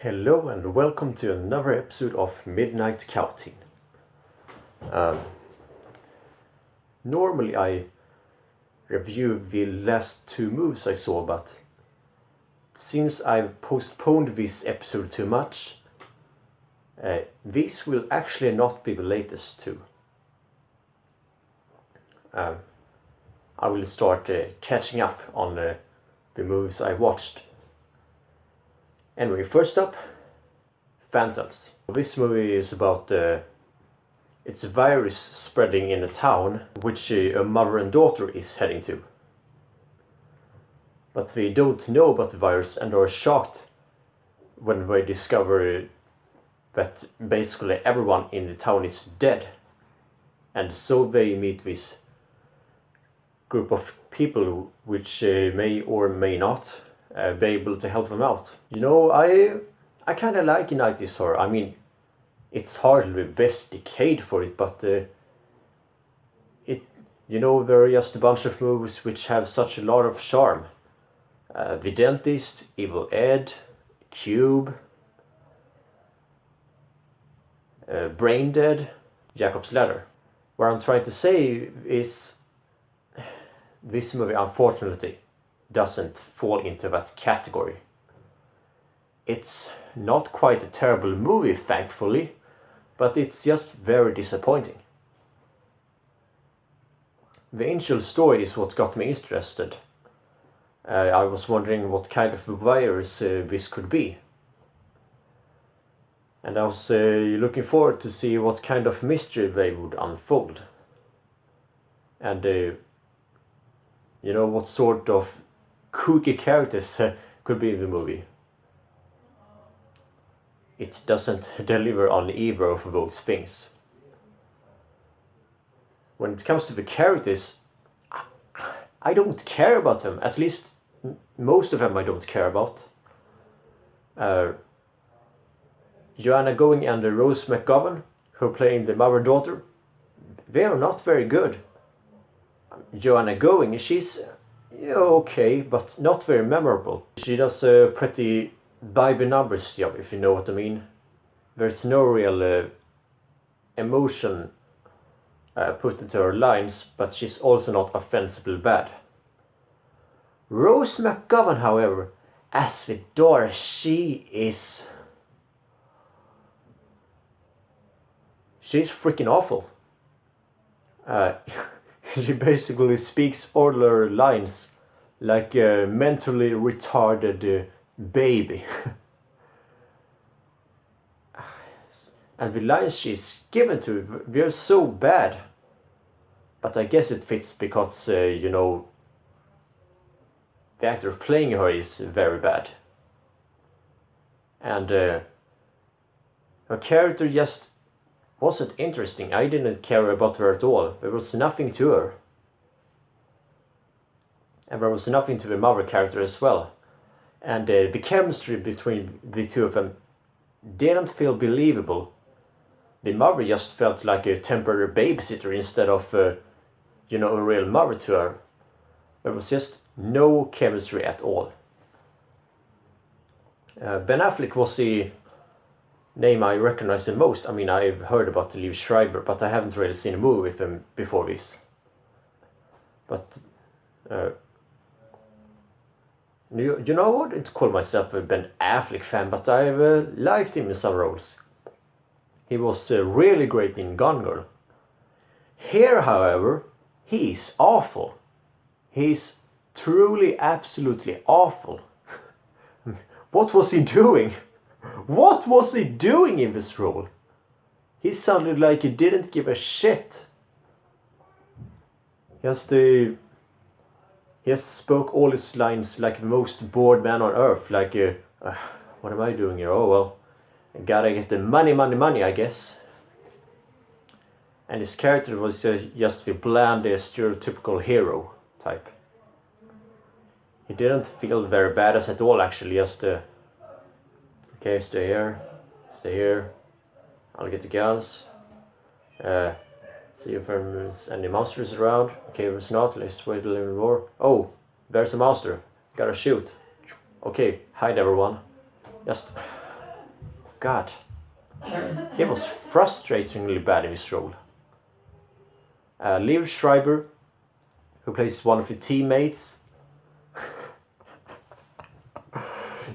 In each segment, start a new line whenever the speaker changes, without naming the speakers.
Hello and welcome to another episode of Midnight Cowteen. Normally I review the last two movies I saw, but since I've postponed this episode too much, these will actually not be the latest two. I will start catching up on the movies I watched. Anyway, first up, Phantoms. This movie is about it's a virus spreading in a town which a mother and daughter is heading to. But they don't know about the virus and are shocked when they discover that basically everyone in the town is dead. And so they meet this group of people which may or may not be able to help them out. You know, I kind of like 90s horror. I mean, it's hardly the best decade for it, but there are just a bunch of movies which have such a lot of charm. The Dentist, Evil Ed, Cube, Brain Dead, Jacob's Ladder. What I'm trying to say is this movie unfortunately doesn't fall into that category. It's not quite a terrible movie, thankfully, but it's just very disappointing. The initial story is what got me interested. I was wondering what kind of virus this could be. And I was looking forward to see what kind of mystery they would unfold. And what sort of kooky characters could be in the movie. It doesn't deliver on either of those things. When it comes to the characters, I don't care about them. At least most of them I don't care about. Joanna Going and Rose McGowan, who are playing the mother-daughter, they are not very good. Joanna Going, she's okay, but not very memorable. She does a pretty by the numbers job, if you know what I mean. There's no real emotion put into her lines, but she's also not offensively bad. Rose McGowan, however, as the daughter, she's freaking awful. She basically speaks ordinary lines like a mentally retarded baby. And the lines she's given to, they're so bad. But I guess it fits because, the actor playing her is very bad. And her character just wasn't interesting. I didn't care about her at all. There was nothing to her. And there was nothing to the mother character as well. And the chemistry between the two of them didn't feel believable. The mother just felt like a temporary babysitter instead of, a real mother to her. There was just no chemistry at all. Ben Affleck was the name I recognized the most. I mean, I've heard about Liev Schreiber, but I haven't really seen a movie with him before this. But I wouldn't call myself a Ben Affleck fan, but I've liked him in some roles. He was really great in Gone Girl. Here, however, he's awful. He's truly, absolutely awful. What was he doing? What was he doing in this role? He sounded like he didn't give a shit. He just spoke all his lines like the most bored man on earth. Like, what am I doing here? Oh well, I gotta get the money, I guess. And his character was just the bland, stereotypical hero type. He didn't feel very badass at all, actually. Just okay, stay here. I'll get the guns. See if there's any monsters around. Okay, there's not. Let's wait a little more. Oh, there's a monster. Gotta shoot. Okay, hide everyone. Just God, he was frustratingly bad in his role. Liev Schreiber, who plays one of his teammates.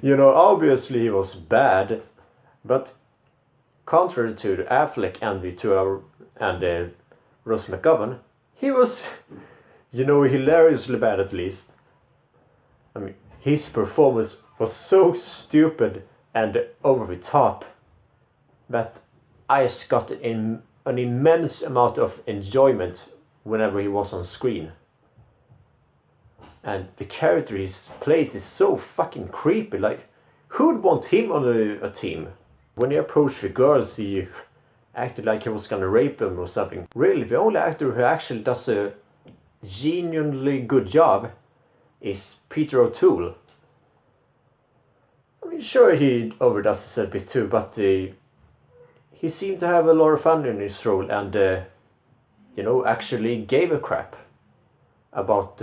You know, obviously he was bad, but contrary to Affleck and Rose McGovern, he was, you know, hilariously bad at least. I mean, his performance was so stupid and over the top that I just got an immense amount of enjoyment whenever he was on screen. And the character he plays is so fucking creepy. Like, who'd want him on a team? When he approached the girls, he acted like he was gonna rape them or something. Really, the only actor who actually does a genuinely good job is Peter O'Toole. I mean, sure, he overdoes this a bit too, but he seemed to have a lot of fun in his role and, you know, actually gave a crap about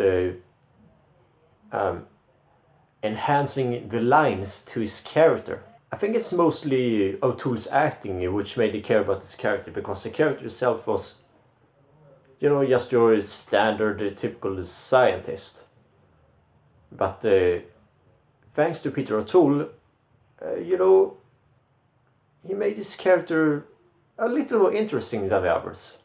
enhancing the lines to his character. I think it's mostly O'Toole's acting which made me care about this character, because the character itself was, you know, just your standard typical scientist. But thanks to Peter O'Toole, you know, he made his character a little more interesting than the others.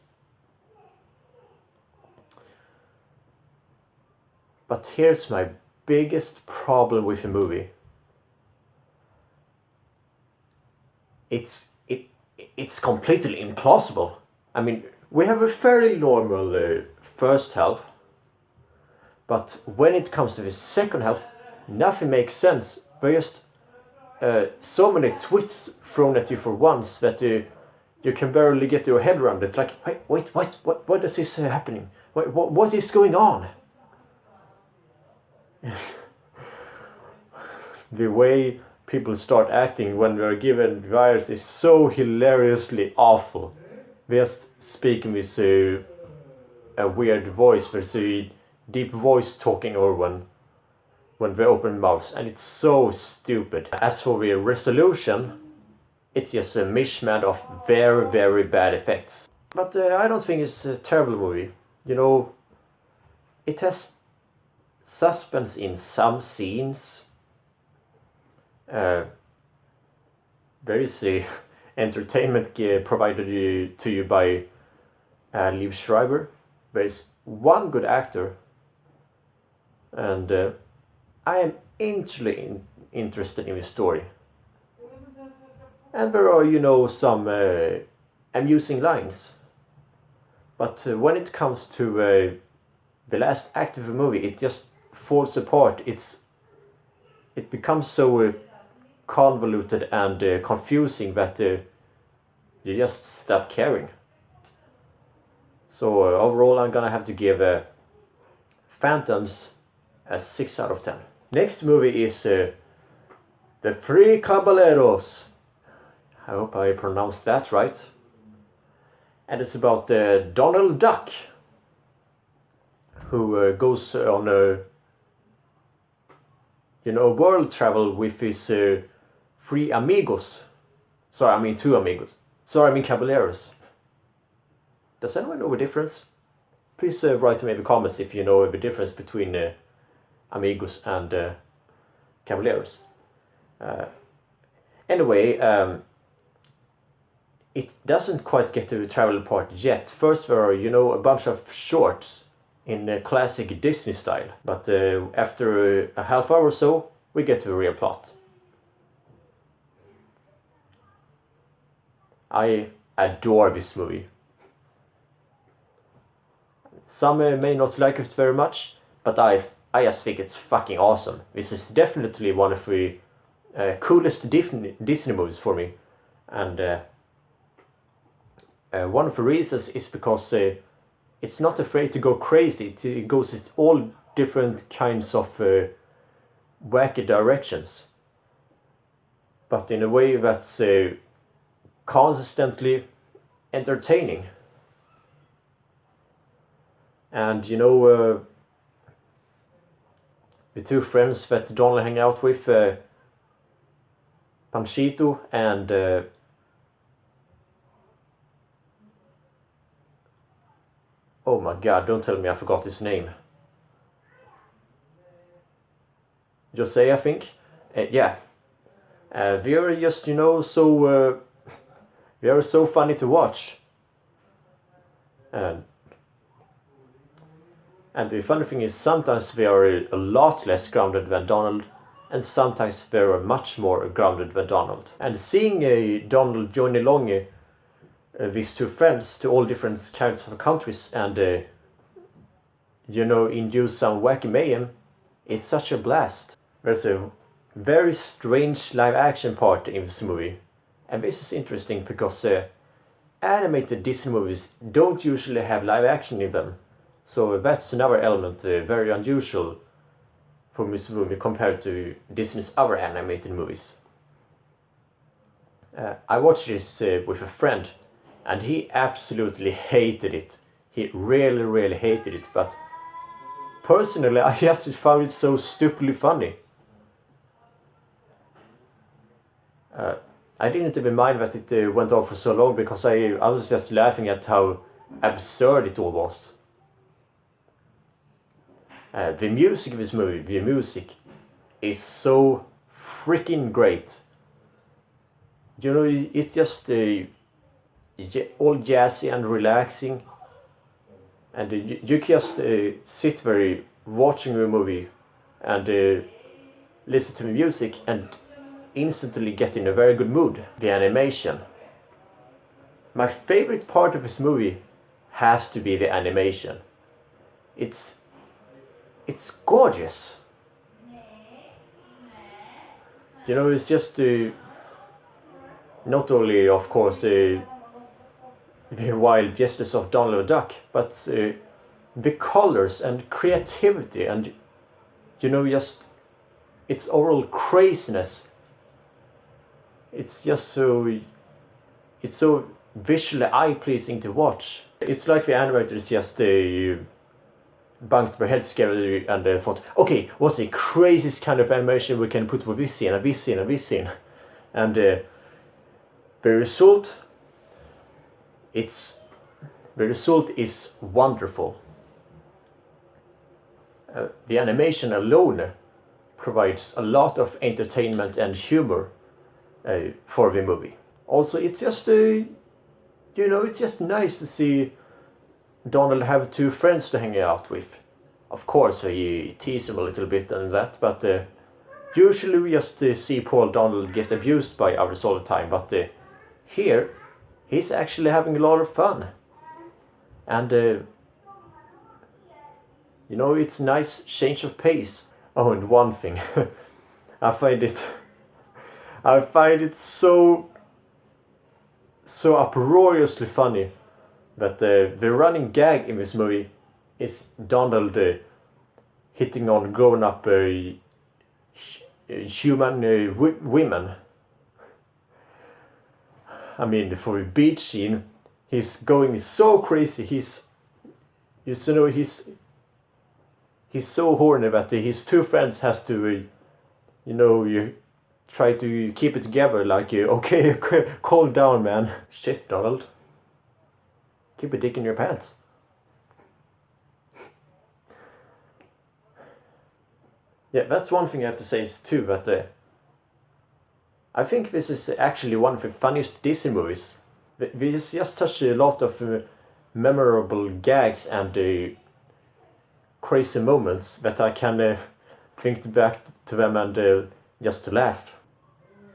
But here's my biggest problem with the movie. It's completely implausible. I mean, we have a fairly normal first half, but when it comes to the second half, nothing makes sense. There's just so many twists thrown at you for once that you can barely get your head around it. Like, wait, what is this happening? What is going on? The way people start acting when they're given the virus is so hilariously awful. They're just speaking with a weird voice, there's a deep voice talking over when they open mouths, and it's so stupid. As for the resolution, it's just a mishmash of very, very bad effects. But I don't think it's a terrible movie. You know, it has suspense in some scenes. There is a entertainment provided to you by Liev Schreiber. There is one good actor, and I am intimately interested in the story. And there are, you know, some amusing lines. But when it comes to the last act of the movie, it just falls apart. It becomes so convoluted and confusing that you just stop caring. So overall, I'm gonna have to give Phantoms a 6 out of 10. Next movie is the Three Caballeros. I hope I pronounced that right. And it's about Donald Duck, who goes on a, you know, world travel with his three amigos. Sorry, I mean two amigos. Sorry, I mean caballeros. Does anyone know the difference? Please write to me in the comments if you know the difference between amigos and caballeros. Anyway, it doesn't quite get to the travel part yet. First there are, you know, a bunch of shorts in classic Disney style. But after a half hour or so, we get to the real plot. I adore this movie. Some may not like it very much, but I just think it's fucking awesome. This is definitely one of the coolest Disney movies for me. And one of the reasons is because it's not afraid to go crazy. It goes in all different kinds of wacky directions, but in a way that's constantly entertaining. And you know, the two friends that Donald hang out with, Panchito and oh my god, don't tell me I forgot his name. Jose, I think. Yeah. They are just, so they are so funny to watch. And the funny thing is, sometimes they are a lot less grounded than Donald, and sometimes they are much more grounded than Donald. And seeing Donald join along these two friends to all different kinds of countries and induce some wacky mayhem, it's such a blast. There's a very strange live action part in this movie, and this is interesting because animated Disney movies don't usually have live action in them, so that's another element very unusual for this movie compared to Disney's other animated movies. I watched this with a friend, and he absolutely hated it. He really, really hated it, but personally I just found it so stupidly funny. I didn't even mind that it went on for so long, because I was just laughing at how absurd it all was. The music of this movie, the music is so freaking great. It's just all jazzy and relaxing, and you just sit there watching the movie and listen to the music and instantly get in a very good mood. The animation. My favorite part of this movie has to be the animation. It's gorgeous. It's just not only, of course, the wild gestures of Donald the Duck, but the colors and creativity and just its overall craziness. It's just so visually eye-pleasing to watch. It's like the animators just bunked their heads together and thought, okay, what's the craziest kind of animation we can put with this scene and this scene and this scene? And the result is wonderful. The animation alone provides a lot of entertainment and humor for the movie. Also, it's just it's just nice to see Donald have two friends to hang out with. Of course, he teases him a little bit and that, but usually we just see poor Donald get abused by others all the time. But here, he's actually having a lot of fun, and it's a nice change of pace. Oh, and one thing, I find it so uproariously funny that the running gag in this movie is Donald hitting on grown-up human women. I mean, for a beach scene, he's going so crazy. He's so horny that his two friends has to, you try to keep it together. Like, okay, calm down, man. Shit, Donald. Keep a dick in your pants. Yeah, that's one thing I have to say too, that I think this is actually one of the funniest Disney movies. There's just such a lot of memorable gags and crazy moments that I can think back to them and just to laugh.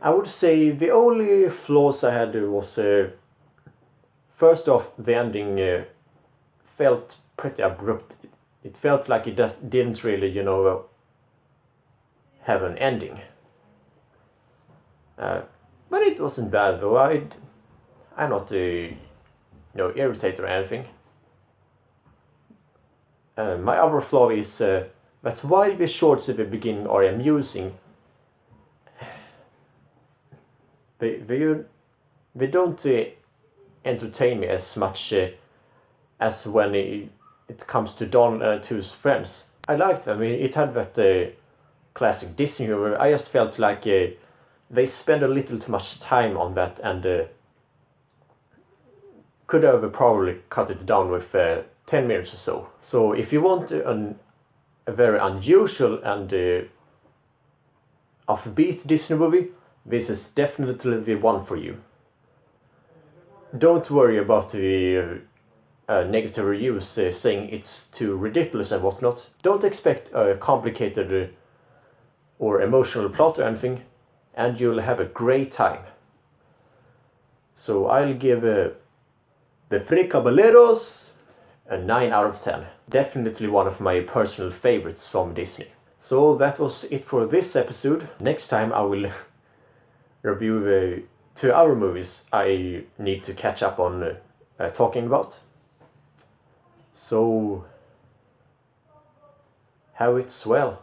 I would say the only flaws I had was first off, the ending felt pretty abrupt. It felt like it just didn't really, have an ending. But it wasn't bad though. I'm not irritated or anything. My other flaw is that while the shorts at the beginning are amusing, they don't entertain me as much as when it comes to Don and to his friends. I liked them. It had that classic Disney humor. I just felt like they spend a little too much time on that, and could have probably cut it down with 10 minutes or so. So if you want a very unusual and offbeat Disney movie, this is definitely the one for you. Don't worry about the negative reviews saying it's too ridiculous and whatnot. Don't expect a complicated or emotional plot or anything, and you'll have a great time. So I'll give the Three Caballeros a 9 out of 10. Definitely one of my personal favorites from Disney. So that was it for this episode. Next time I will review the 2 other movies I need to catch up on talking about. So have it swell.